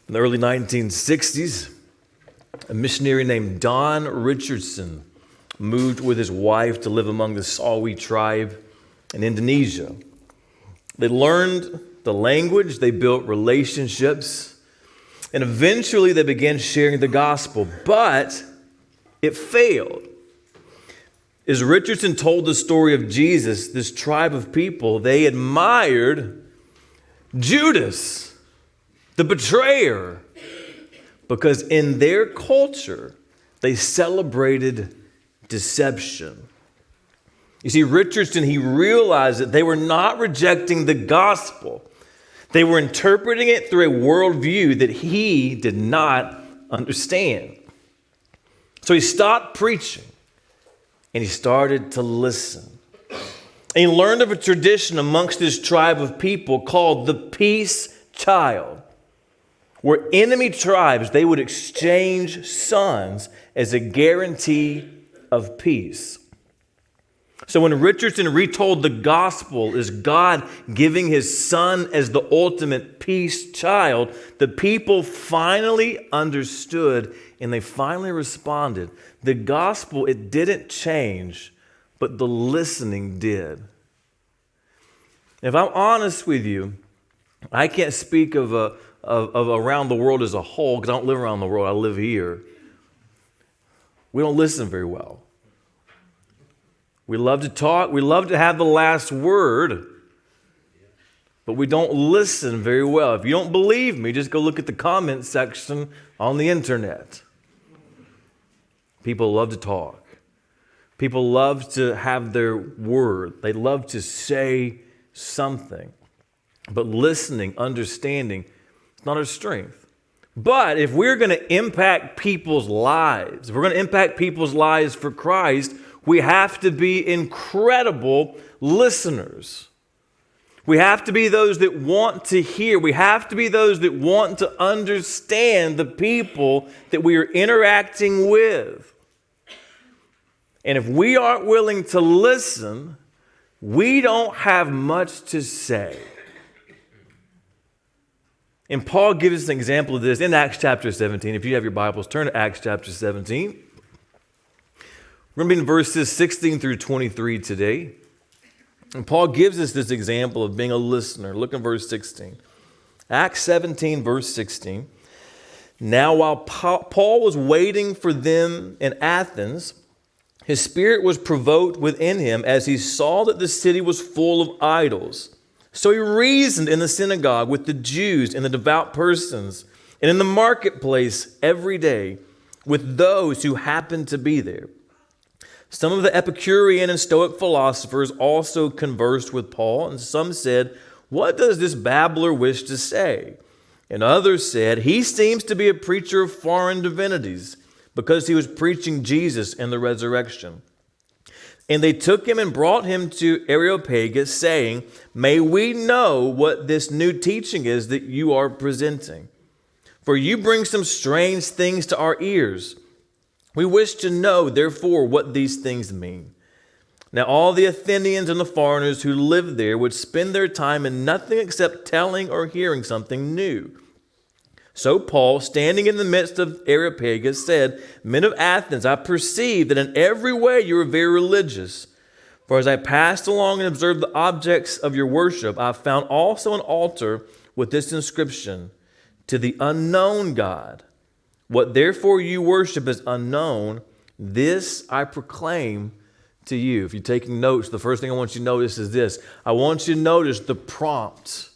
In the early 1960s, a missionary named Don Richardson moved with his wife to live among the Sawi tribe in Indonesia. They learned the language, they built relationships, and eventually they began sharing the gospel, but it failed. As Richardson told the story of Jesus, this tribe of people, they admired Judas, the betrayer, because in their culture, they celebrated deception. You see, Richardson, he realized that they were not rejecting the gospel. They were interpreting it through a worldview that he did not understand. So he stopped preaching and he started to listen. And he learned of a tradition amongst this tribe of people called the peace child, where enemy tribes, they would exchange sons as a guarantee of peace. So when Richardson retold the gospel as God giving his son as the ultimate peace child, the people finally understood and they finally responded. The gospel, it didn't change, but the listening did. If I'm honest with you, I can't speak of around the world as a whole because I don't live around the world. I live here. We don't listen very well. We love to talk. We love to have the last word, but we don't listen very well. If you don't believe me, just go look at the comment section on the internet. People love to talk. People love to have their word. They love to say something. But listening, understanding, it's not our strength. But if we're going to impact people's lives, if we're going to impact people's lives for Christ, we have to be incredible listeners. We have to be those that want to hear. We have to be those that want to understand the people that we are interacting with. And if we aren't willing to listen, we don't have much to say. And Paul gives us an example of this in Acts chapter 17. If you have your Bibles, turn to Acts chapter 17. We're going to be in verses 16 through 23 today. And Paul gives us this example of being a listener. Look at verse 16. Acts 17, verse 16. Now, while Paul was waiting for them in Athens, his spirit was provoked within him as he saw that the city was full of idols. So he reasoned in the synagogue with the Jews and the devout persons, and in the marketplace every day with those who happened to be there. Some of the Epicurean and Stoic philosophers also conversed with Paul, and some said, "What does this babbler wish to say?" And others said, "He seems to be a preacher of foreign divinities, because he was preaching Jesus and the resurrection." And they took him and brought him to Areopagus, saying, "May we know what this new teaching is that you are presenting? For you bring some strange things to our ears. We wish to know, therefore, what these things mean." Now all the Athenians and the foreigners who lived there would spend their time in nothing except telling or hearing something new. So Paul, standing in the midst of Areopagus, said, "Men of Athens, I perceive that in every way you are very religious. For as I passed along and observed the objects of your worship, I found also an altar with this inscription, 'To the unknown God.' What therefore you worship is unknown, this I proclaim to you." If you're taking notes, the first thing I want you to notice is this. I want you to notice the prompt.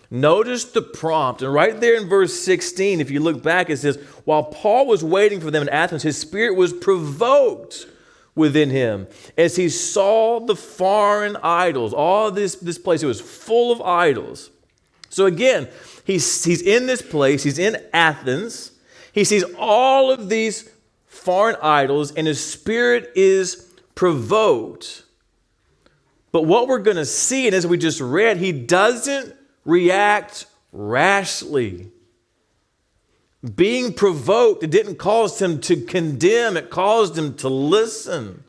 Notice the prompt. And right there in verse 16, if you look back, it says, while Paul was waiting for them in Athens, his spirit was provoked within him as he saw the foreign idols. All this place, it was full of idols. So again, he's in this place, he's in Athens. He sees all of these foreign idols and his spirit is provoked. But what we're going to see, and as we just read, he doesn't react rashly. Being provoked, it didn't cause him to condemn, it caused him to listen.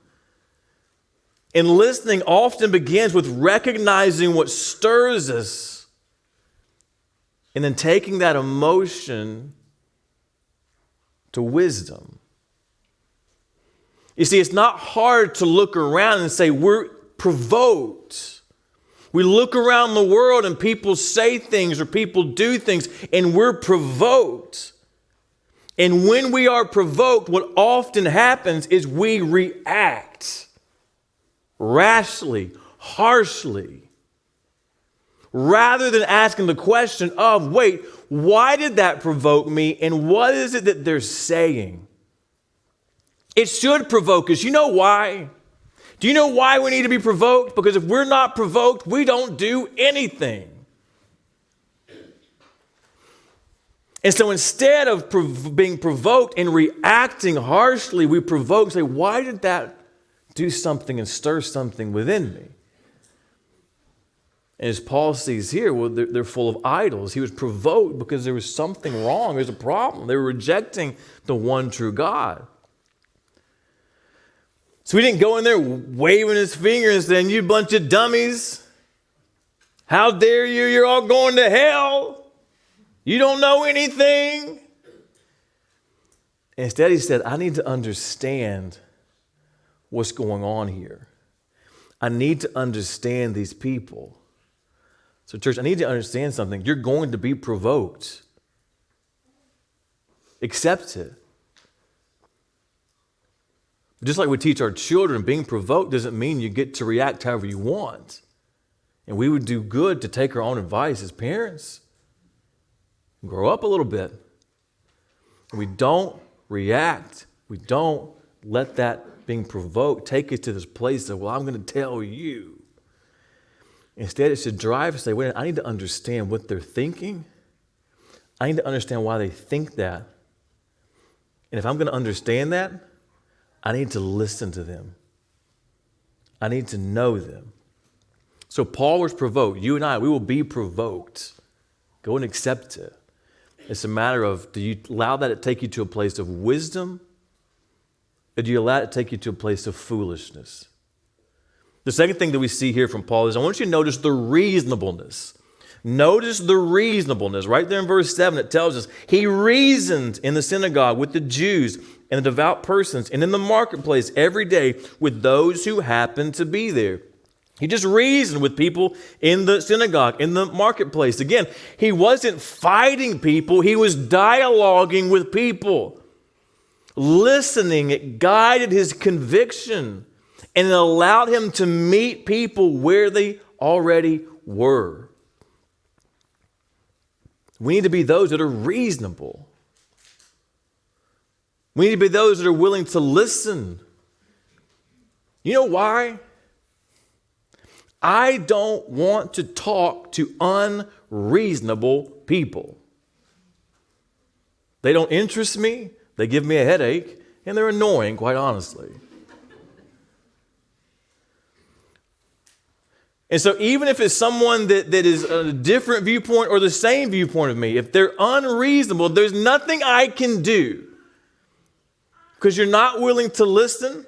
And listening often begins with recognizing what stirs us. and then taking that emotion to wisdom. You see, it's not hard to look around and say we're provoked. We look around the world and people say things or people do things and we're provoked. And when we are provoked, what often happens is we react rashly, harshly, rather than asking the question of, wait, why did that provoke me and what is it that they're saying? It should provoke us. You know why? Do you know why we need to be provoked? Because if we're not provoked, we don't do anything. And so instead of being provoked and reacting harshly, we provoke and say, why did that do something and stir something within me? And as Paul sees here, well, they're full of idols. He was provoked because there was something wrong. There's a problem. They were rejecting the one true God. So he didn't go in there waving his finger and saying, you bunch of dummies. How dare you? You're all going to hell. You don't know anything. Instead, he said, I need to understand what's going on here. I need to understand these people. So, church, I need to understand something. You're going to be provoked. Accept it. Just like we teach our children, being provoked doesn't mean you get to react however you want. And we would do good to take our own advice as parents. Grow up a little bit. We don't react. We don't let that being provoked take us to this place of, well, I'm going to tell you. Instead, it should drive us to say, wait, I need to understand what they're thinking. I need to understand why they think that. And if I'm going to understand that, I need to listen to them. I need to know them. So Paul was provoked. You and I, we will be provoked. Go and accept it. It's a matter of, do you allow that to take you to a place of wisdom? Or do you allow it to take you to a place of foolishness? The second thing that we see here from Paul is I want you to notice the reasonableness. Notice the reasonableness. Right there in verse 7, it tells us, he reasoned in the synagogue with the Jews and the devout persons and in the marketplace every day with those who happened to be there. He just reasoned with people in the synagogue, in the marketplace. Again, he wasn't fighting people. He was dialoguing with people. Listening, it guided his conviction and it allowed him to meet people where they already were. We need to be those that are reasonable. We need to be those that are willing to listen. You know why? I don't want to talk to unreasonable people. They don't interest me, they give me a headache, and they're annoying, quite honestly. And so even if it's someone that is a different viewpoint or the same viewpoint of me, if they're unreasonable, there's nothing I can do because you're not willing to listen,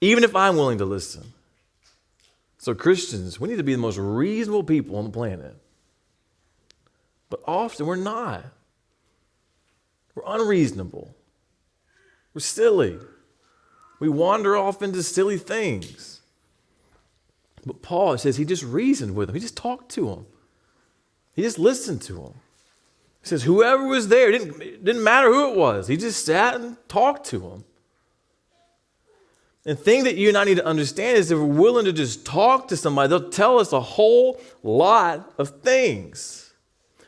even if I'm willing to listen. So Christians, we need to be the most reasonable people on the planet. But often we're not. We're unreasonable. We're silly. We wander off into silly things. But Paul says he just reasoned with them. He just talked to them. He just listened to them. He says whoever was there, it didn't matter who it was. He just sat and talked to them. The thing that you and I need to understand is if we're willing to just talk to somebody, they'll tell us a whole lot of things.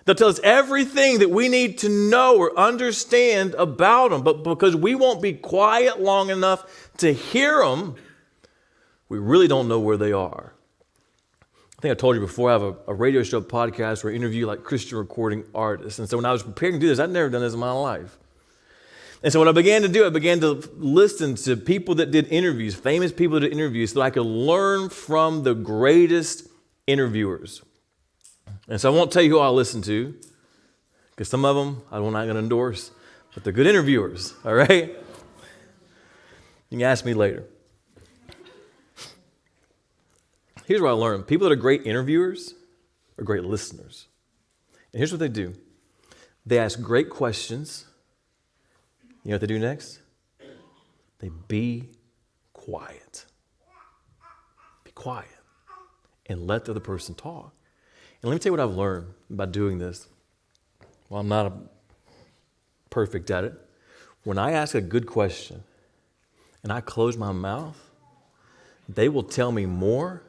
They'll tell us everything that we need to know or understand about them. But because we won't be quiet long enough to hear them, we really don't know where they are. I think I told you before, I have a radio show podcast where I interview like Christian recording artists. And so when I was preparing to do this, I'd never done this in my life. And so what I began to do, I began to listen to people that did interviews, famous people that did interviews, so that I could learn from the greatest interviewers. And so I won't tell you who I listen to, because some of them I'm not going to endorse, but they're good interviewers, all right? You can ask me later. Here's what I learned. People that are great interviewers are great listeners. And here's what they do. They ask great questions. You know what they do next? They be quiet. Be quiet. And let the other person talk. And let me tell you what I've learned by doing this. Well, I'm not perfect at it. When I ask a good question and I close my mouth, they will tell me more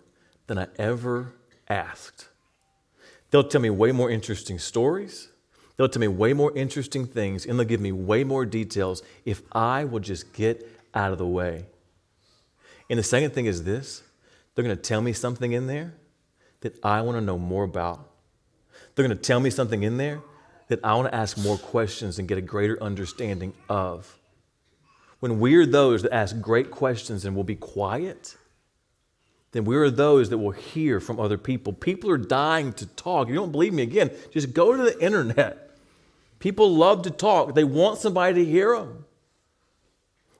than I ever asked. They'll tell me way more interesting stories. They'll tell me way more interesting things, and they'll give me way more details if I will just get out of the way. And the second thing is this. They're going to tell me something in there that I want to know more about. They're going to tell me something in there that I want to ask more questions and get a greater understanding of. When we're those that ask great questions and will be quiet, then we are those that will hear from other people. People are dying to talk. You don't believe me? Again, just go to the internet. People love to talk. They want somebody to hear them.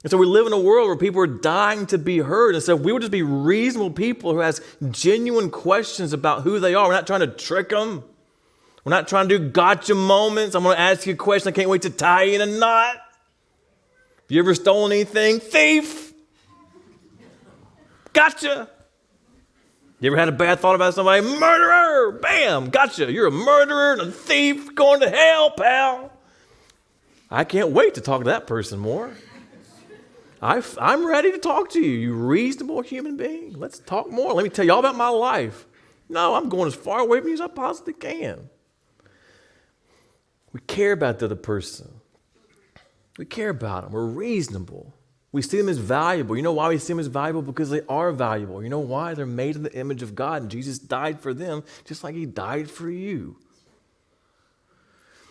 And so we live in a world where people are dying to be heard. And so we would just be reasonable people who ask genuine questions about who they are. We're not trying to trick them. We're not trying to do gotcha moments. I'm going to ask you a question. I can't wait to tie you in a knot. Have you ever stolen anything? Thief. Gotcha. You ever had a bad thought about somebody? Murderer! Bam! Gotcha. You're a murderer and a thief going to hell, pal. I can't wait to talk to that person more. I'm ready to talk to you, you reasonable human being. Let's talk more. Let me tell you all about my life. No, I'm going as far away from you as I possibly can. We care about the other person. We care about them. We're reasonable. We see them as valuable. You know why we see them as valuable? Because they are valuable. You know why? They're made in the image of God, and Jesus died for them just like he died for you.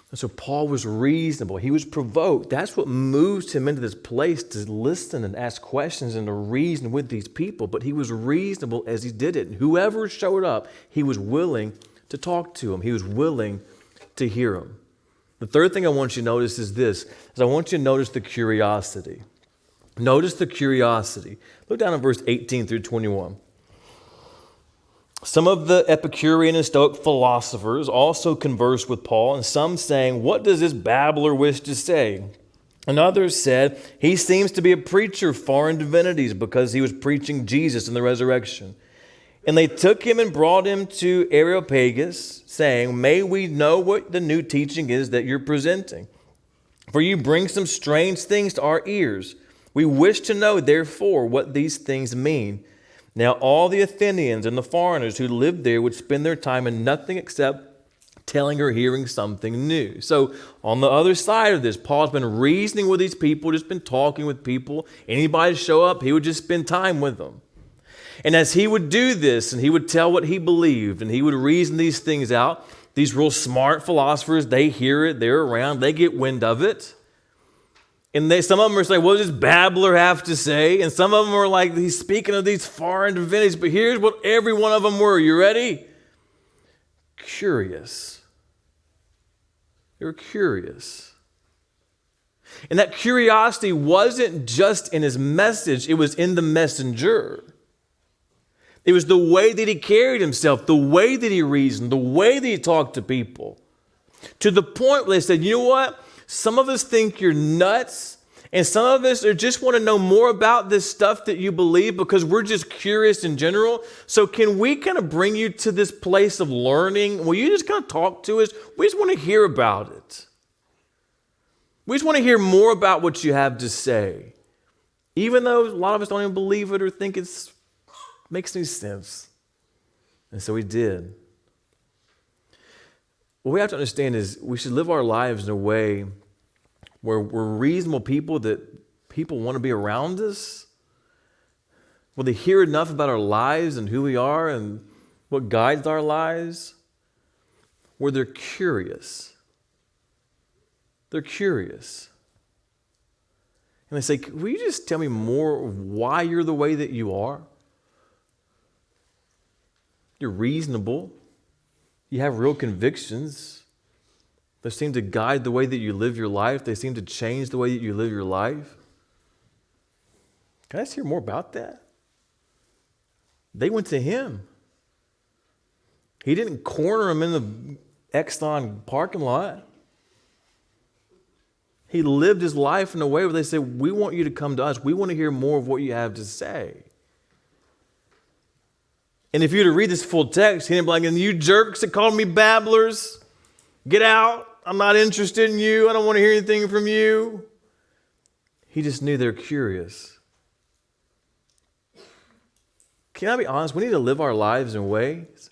And so Paul was reasonable. He was provoked. That's what moves him into this place to listen and ask questions and to reason with these people. But he was reasonable as he did it. And whoever showed up, he was willing to talk to him. He was willing to hear him. The third thing I want you to notice is this, is I want you to notice the curiosity. Notice the curiosity. Look down at verse 18 through 21. Some of the Epicurean and Stoic philosophers also conversed with Paul, and some saying, "What does this babbler wish to say?" And others said, "He seems to be a preacher of foreign divinities because he was preaching Jesus and the resurrection." And they took him and brought him to Areopagus, saying, "May we know what the new teaching is that you're presenting? For you bring some strange things to our ears. We wish to know, therefore, what these things mean." Now all the Athenians and the foreigners who lived there would spend their time in nothing except telling or hearing something new. So on the other side of this, Paul's been reasoning with these people, just been talking with people. Anybody show up, he would just spend time with them. And as he would do this, and he would tell what he believed, and he would reason these things out, these real smart philosophers, they hear it, they're around, they get wind of it. And some of them are saying, what does this babbler have to say? And some of them are like, he's speaking of these foreign divinities. But here's what every one of them were. You ready? Curious. They were curious. And that curiosity wasn't just in his message. It was in the messenger. It was the way that he carried himself, the way that he reasoned, the way that he talked to people. To the point where they said, you know what? Some of us think you're nuts, and some of us just want to know more about this stuff that you believe because we're just curious in general. So can we kind of bring you to this place of learning? Will you just kind of talk to us? We just want to hear about it. We just want to hear more about what you have to say, even though a lot of us don't even believe it or think it makes any sense. And so we did. What we have to understand is we should live our lives in a way where we're reasonable people that people want to be around us. Will they hear enough about our lives and who we are and what guides our lives? Where they're curious. They're curious. And they say, will you just tell me more of why you're the way that you are? You're reasonable. You have real convictions. They seem to guide the way that you live your life. They seem to change the way that you live your life. Can I just hear more about that? They went to him. He didn't corner them in Exxon parking lot. He lived his life in a way where they said, we want you to come to us. We want to hear more of what you have to say. And if you were to read this full text, he didn't be like, and you jerks that called me babblers, get out. I'm not interested in you. I don't want to hear anything from you. He just knew they're curious. Can I be honest? We need to live our lives in ways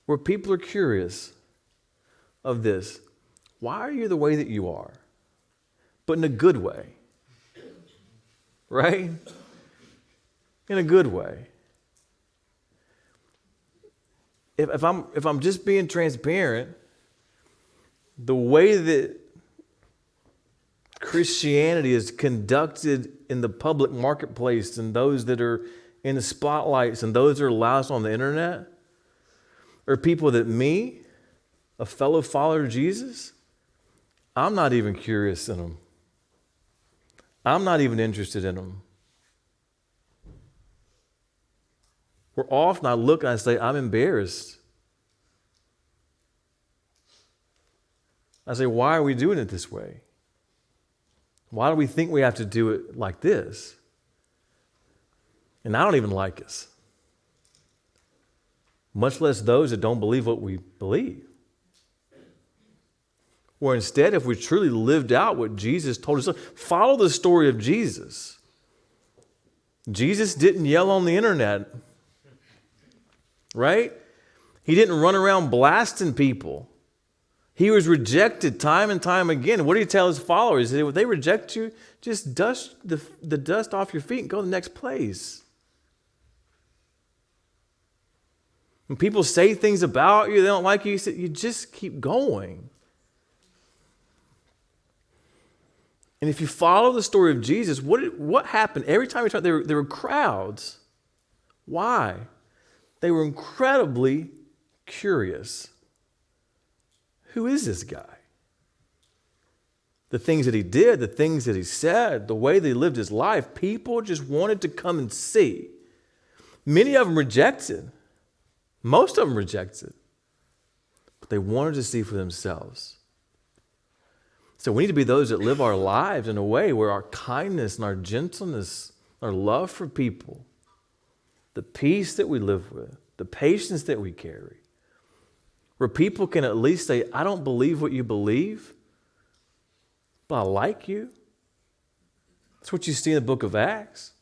where people are curious of this. Why are you the way that you are? But in a good way. Right? In a good way. If I'm just being transparent, the way that Christianity is conducted in the public marketplace and those that are in the spotlights and those that are loud on the internet are people that me, a fellow follower of Jesus, I'm not even curious in them. I'm not even interested in them. We're often, I look and I say, I'm embarrassed. I say, why are we doing it this way? Why do we think we have to do it like this? And I don't even like us. Much less those that don't believe what we believe. Or instead, if we truly lived out what Jesus told us, follow the story of Jesus. Jesus didn't yell on the internet, right? He didn't run around blasting people. He was rejected time and time again. What did he tell his followers? If they reject you, just dust the dust off your feet and go to the next place. When people say things about you, they don't like you, you just keep going. And if you follow the story of Jesus, what happened? Every time we talked, there were crowds. Why? They were incredibly curious. Who is this guy? The things that he did, the things that he said, the way that he lived his life, people just wanted to come and see. Many of them rejected. Most of them rejected. But they wanted to see for themselves. So we need to be those that live our lives in a way where our kindness and our gentleness, our love for people, the peace that we live with, the patience that we carry, where people can at least say, I don't believe what you believe, but I like you. That's what you see in the book of Acts.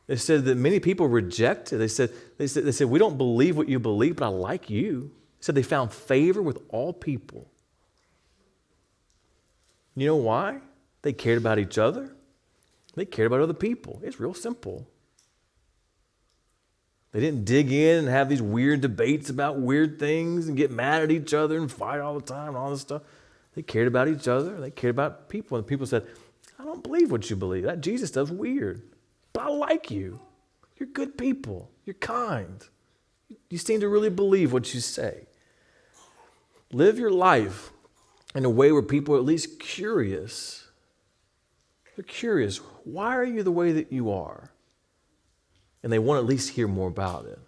It said that many people rejected. They said, we don't believe what you believe, but I like you. It said they found favor with all people. You know why? They cared about each other. They cared about other people. It's real simple. They didn't dig in and have these weird debates about weird things and get mad at each other and fight all the time and all this stuff. They cared about each other. They cared about people. And people said, I don't believe what you believe. That Jesus stuff's weird. But I like you. You're good people. You're kind. You seem to really believe what you say. Live your life in a way where people are at least curious. They're curious. Why are you the way that you are? And they want to at least hear more about it.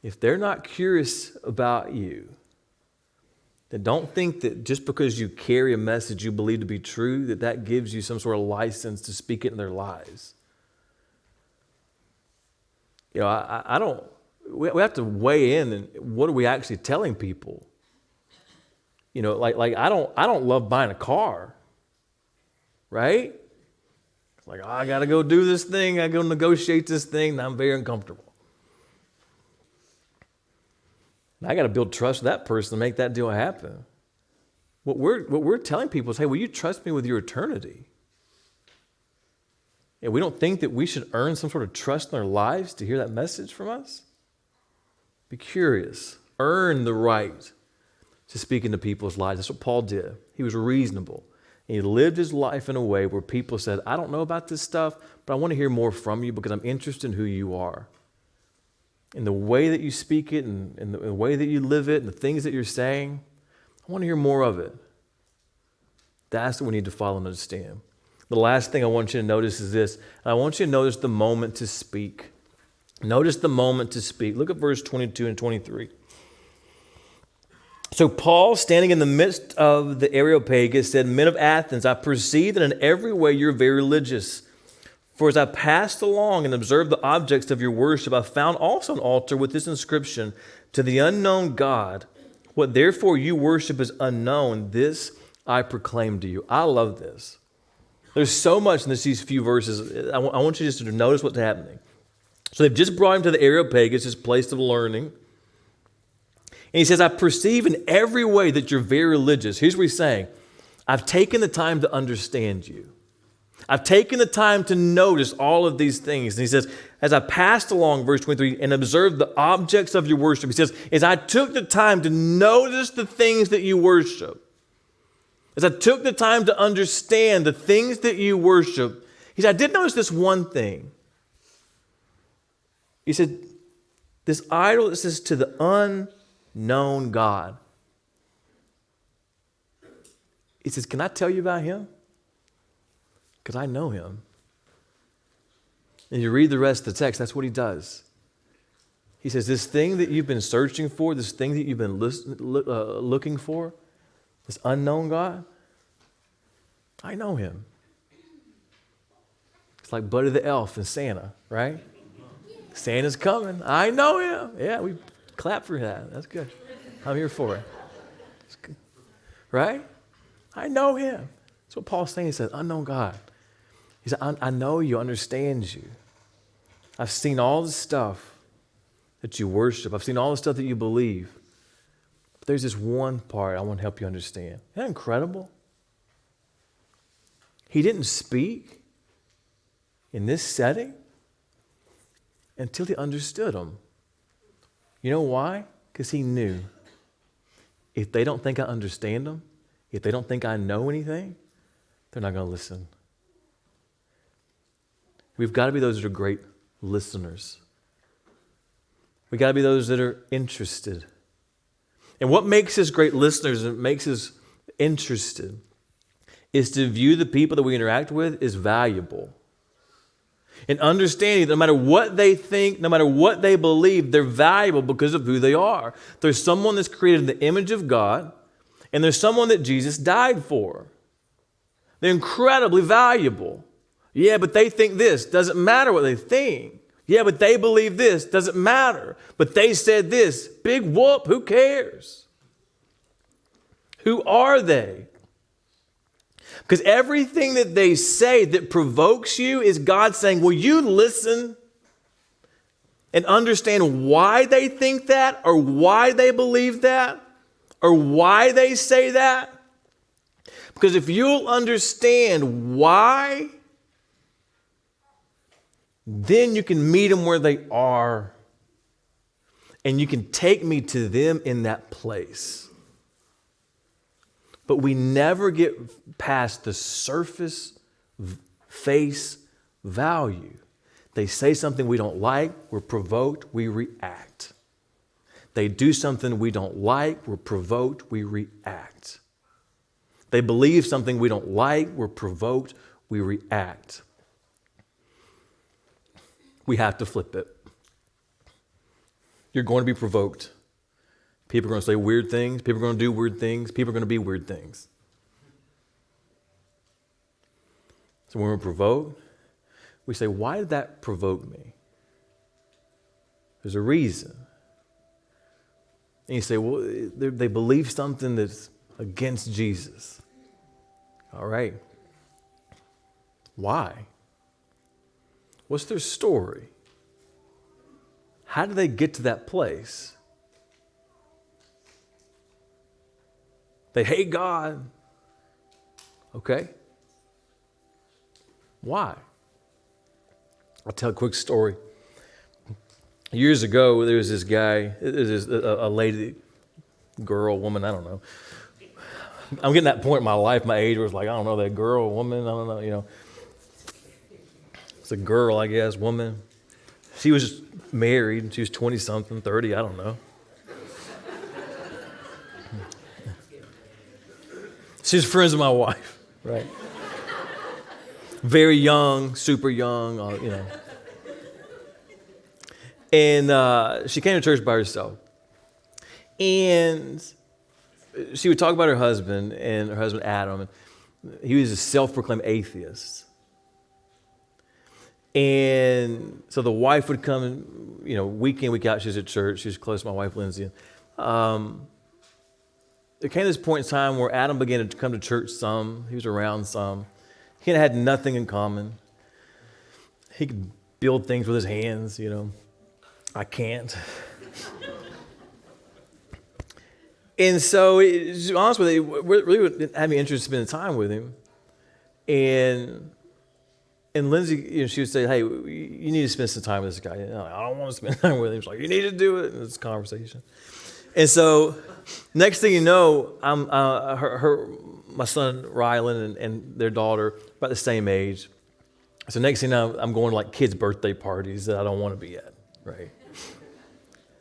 If they're not curious about you, then don't think that just because you carry a message you believe to be true, that gives you some sort of license to speak it in their lives. You know, we have to weigh in and what are we actually telling people? You know, like I don't love buying a car, right? Like, I got to go do this thing. I go negotiate this thing, and I'm very uncomfortable. I got to build trust with that person to make that deal happen. What we're telling people is, hey, will you trust me with your eternity? And we don't think that we should earn some sort of trust in our lives to hear that message from us. Be curious. Earn the right to speak into people's lives. That's what Paul did. He was reasonable. And he lived his life in a way where people said, I don't know about this stuff, but I want to hear more from you because I'm interested in who you are. In the way that you speak it and in the way that you live it and the things that you're saying, I want to hear more of it. That's what we need to follow and understand. The last thing I want you to notice is this. I want you to notice the moment to speak. Notice the moment to speak. Look at verse 22 and 23. So Paul, standing in the midst of the Areopagus, said, "Men of Athens, I perceive that in every way you're very religious. For as I passed along and observed the objects of your worship, I found also an altar with this inscription, to the unknown God. What therefore you worship is unknown, this I proclaim to you." I love this. There's so much in these few verses. I want you just to notice what's happening. So they've just brought him to the Areopagus, this place of learning. And he says, "I perceive in every way that you're very religious." Here's what he's saying. I've taken the time to understand you. I've taken the time to notice all of these things. And he says, as I passed along, verse 23, and observed the objects of your worship, he says, as I took the time to notice the things that you worship, as I took the time to understand the things that you worship, he said, I did notice this one thing. He said, this idol, it says, to the unknown God. He says, can I tell you about him? Because I know him. And you read the rest of the text, that's what he does. He says, this thing that you've been searching for, this thing that you've been looking for, this unknown God, I know him. It's like Buddy the Elf and Santa, right? Santa's coming. I know him. Yeah, we clap for that. That's good. I'm here for it. It's good. Right? I know him. That's what Paul's saying. He said, unknown God. He said, I know you, understand you. I've seen all the stuff that you worship. I've seen all the stuff that you believe. But there's this one part I want to help you understand. Isn't that incredible? He didn't speak in this setting until he understood them. You know why? Because he knew if they don't think I understand them, if they don't think I know anything, they're not going to listen. We've got to be those that are great listeners. We've got to be those that are interested. And what makes us great listeners and makes us interested is to view the people that we interact with as valuable. And understanding that no matter what they think, no matter what they believe, they're valuable because of who they are. There's someone that's created in the image of God, and there's someone that Jesus died for. They're incredibly valuable. Yeah, but they think this. Doesn't matter what they think. Yeah, but they believe this. Doesn't matter. But they said this. Big whoop. Who cares? Who are they? Because everything that they say that provokes you is God saying, will you listen and understand why they think that, or why they believe that, or why they say that? Because if you'll understand why, then you can meet them where they are, and you can take me to them in that place. But we never get past the surface, face value. They say something we don't like, we're provoked, we react. They do something we don't like, we're provoked, we react. They believe something we don't like, we're provoked, we react. We have to flip it. You're going to be provoked. People are going to say weird things. People are going to do weird things. People are going to be weird things. So when we're provoked, we say, why did that provoke me? There's a reason. And you say, well, they believe something that's against Jesus. All right. Why? What's their story? How did they get to that place? They hate God. Okay. Why? I'll tell a quick story. Years ago, there was this guy, a lady, girl, woman, I don't know. I'm getting that point in my life, my age, where it's like, I don't know, that girl, woman, I don't know, you know. It's a girl, I guess, woman. She was married. She was 20-something, 30, I don't know. She's friends with my wife, right? Very young, super young, you know. And she came to church by herself. And she would talk about her husband and her husband Adam. And he was a self-proclaimed atheist. And so the wife would come, week in, week out. She was at church. She was close to my wife, Lindsay. There came this point in time where Adam began to come to church some. He was around some. He had nothing in common. He could build things with his hands, I can't. And so, to be honest with you, really didn't have any interest in spending time with him. And Lindsay, she would say, hey, you need to spend some time with this guy. I don't want to spend time with him. She's like, you need to do it. And it's a conversation. And so, next thing you know, my son Rylan and their daughter about the same age. So next thing you know, I'm going to like kids' birthday parties that I don't want to be at, right?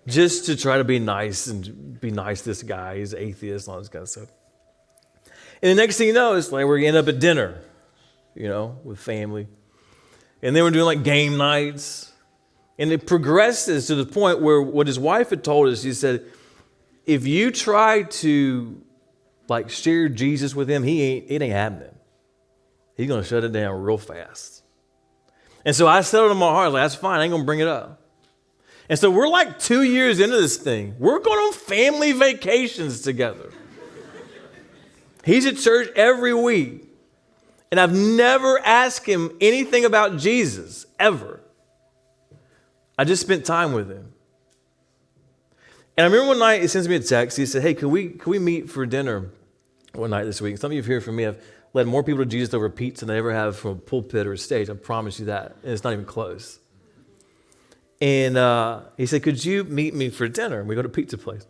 Just to try to be nice and be nice to this guy. He's atheist and all this kind of stuff. And the next thing you know, it's like we're going to end up at dinner, with family. And then we're doing like game nights. And it progresses to the point where what his wife had told us, she said, if you try to like share Jesus with him, it ain't happening. He's going to shut it down real fast. And so I settled in my heart, like, that's fine, I ain't going to bring it up. And so we're like 2 years into this thing. We're going on family vacations together. He's at church every week. And I've never asked him anything about Jesus, ever. I just spent time with him. And I remember one night he sends me a text. He said, hey, can we meet for dinner one night this week? Some of you have heard from me. I've led more people to Jesus over pizza than I ever have from a pulpit or a stage. I promise you that. And it's not even close. And he said, could you meet me for dinner? And we go to a pizza place.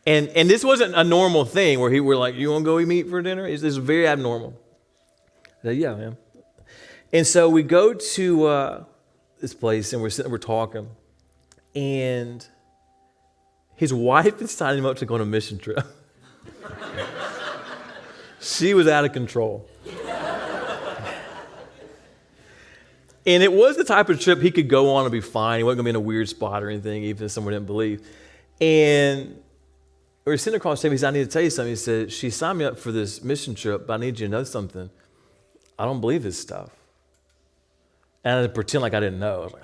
And this wasn't a normal thing where we're like, you want to go meet for dinner? It's very abnormal. I said, yeah, man. And so we go to this place and we're sitting, we're talking. And his wife is signing him up to go on a mission trip. She was out of control. And it was the type of trip he could go on and be fine. He wasn't going to be in a weird spot or anything, even if someone didn't believe. And we were sitting across the table. He said, I need to tell you something. He said, she signed me up for this mission trip, but I need you to know something. I don't believe this stuff. And I had to pretend like I didn't know. I was like,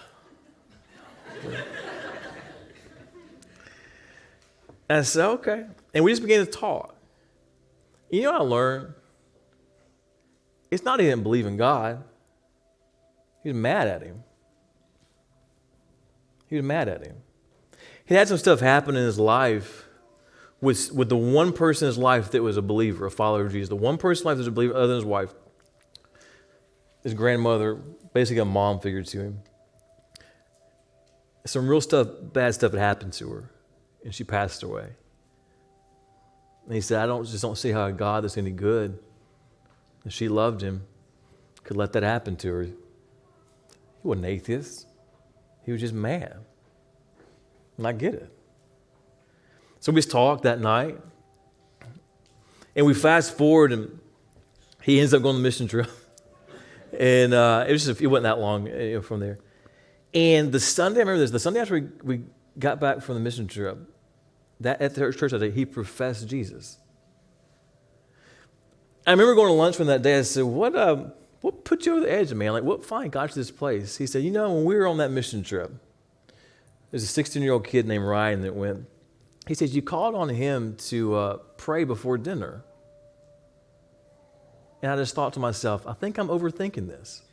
and I said, okay. And we just began to talk. You know what I learned? It's not he didn't believe in God. He was mad at him. He was mad at him. He had some stuff happen in his life with the one person in his life that was a believer, a follower of Jesus. The one person in his life that was a believer other than his wife. His grandmother, basically a mom figure to him. Some real stuff, bad stuff had happened to her. And she passed away. And he said, I just don't see how a God that's any good, if she loved him, could let that happen to her. He wasn't an atheist. He was just mad. And I get it. So we talked that night. And we fast forward and he ends up going on the mission trip. And it wasn't that long from there. And the Sunday, I remember this, the Sunday after we got back from the mission trip, at the church that day, he professed Jesus. I remember going to lunch from that day. I said, what put you over the edge, man? Like, what finally got you to this place? He said, when we were on that mission trip, there's a 16-year-old kid named Ryan that went. He says, you called on him to pray before dinner. And I just thought to myself, I think I'm overthinking this.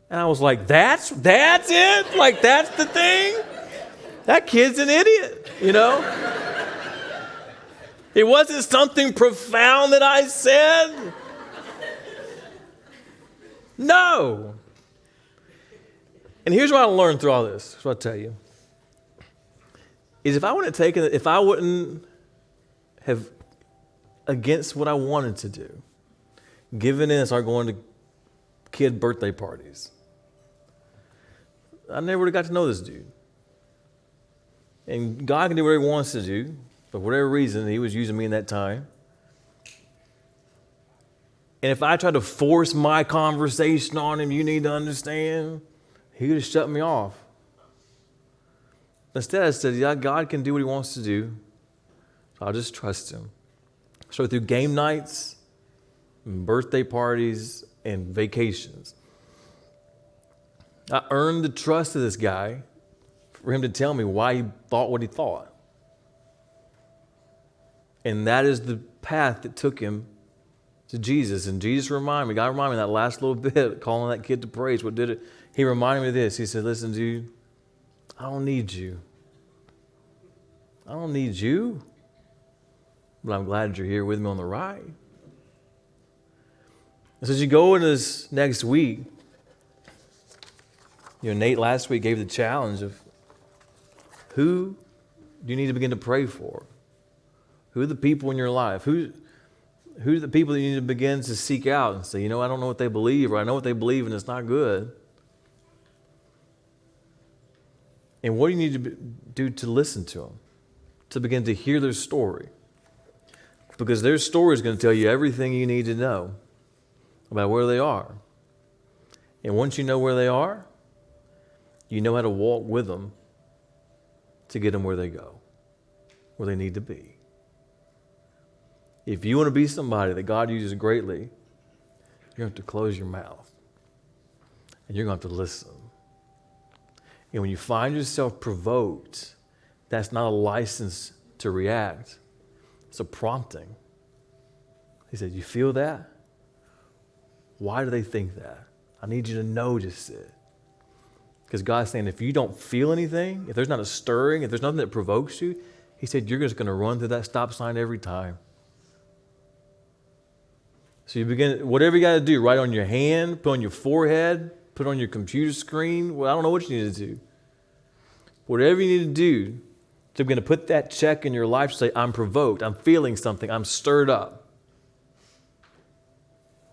And I was like, that's it? Like, that's the thing? That kid's an idiot, It wasn't something profound that I said. No. And here's what I learned through all this. That's what I'll tell you. Is if I wouldn't have, against what I wanted to do, given in and started going to kid birthday parties, I never would have got to know this dude. And God can do whatever he wants to do. For whatever reason, he was using me in that time. And if I tried to force my conversation on him, you need to understand, he would have shut me off. Instead, I said, yeah, God can do what he wants to do. So I'll just trust him. So through game nights, birthday parties, and vacations, I earned the trust of this guy for him to tell me why he thought what he thought. And that is the path that took him to Jesus. And Jesus God reminded me that last little bit, calling that kid to praise, what did it? He reminded me of this. He said, listen, dude, I don't need you. I don't need you. But I'm glad you're here with me on the ride. And so as you go into this next week, Nate last week gave the challenge of who do you need to begin to pray for? Who are the people in your life? Who are the people that you need to begin to seek out and say, I don't know what they believe, or I know what they believe and it's not good. And what do you need to do to listen to them? To begin to hear their story. Because their story is going to tell you everything you need to know about where they are. And once you know where they are, you know how to walk with them to get them where they go, where they need to be. If you want to be somebody that God uses greatly, you're going to have to close your mouth. And you're going to have to listen. And when you find yourself provoked, that's not a license to react. It's a prompting. He said, you feel that? Why do they think that? I need you to notice it. Because God's saying, if you don't feel anything, if there's not a stirring, if there's nothing that provokes you, he said, you're just going to run through that stop sign every time. So you begin, whatever you got to do, write on your hand, put on your forehead, put on your computer screen. Well, I don't know what you need to do. Whatever you need to do to begin to put that check in your life, say, I'm provoked, I'm feeling something, I'm stirred up.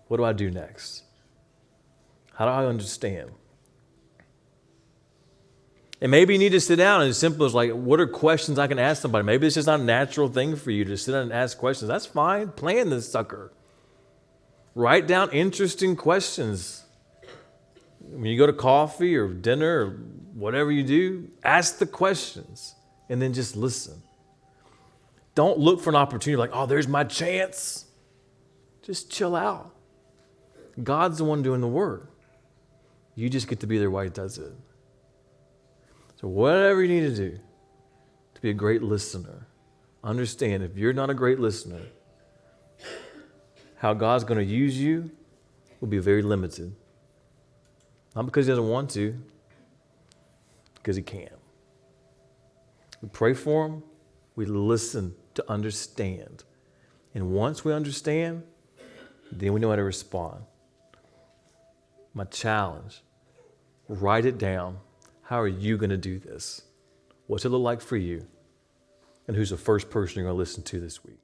What do I do next? How do I understand? And maybe you need to sit down and as simple as like, what are questions I can ask somebody? Maybe it's just not a natural thing for you to sit down and ask questions. That's fine. Plan this sucker. Write down interesting questions. When you go to coffee or dinner or whatever you do, ask the questions and then just listen. Don't look for an opportunity like, oh, there's my chance. Just chill out. God's the one doing the work. You just get to be there while he does it. So whatever you need to do to be a great listener, understand if you're not a great listener, how God's going to use you will be very limited. Not because he doesn't want to, because he can't. We pray for him. We listen to understand. And once we understand, then we know how to respond. My challenge, write it down. How are you going to do this? What's it look like for you? And who's the first person you're going to listen to this week?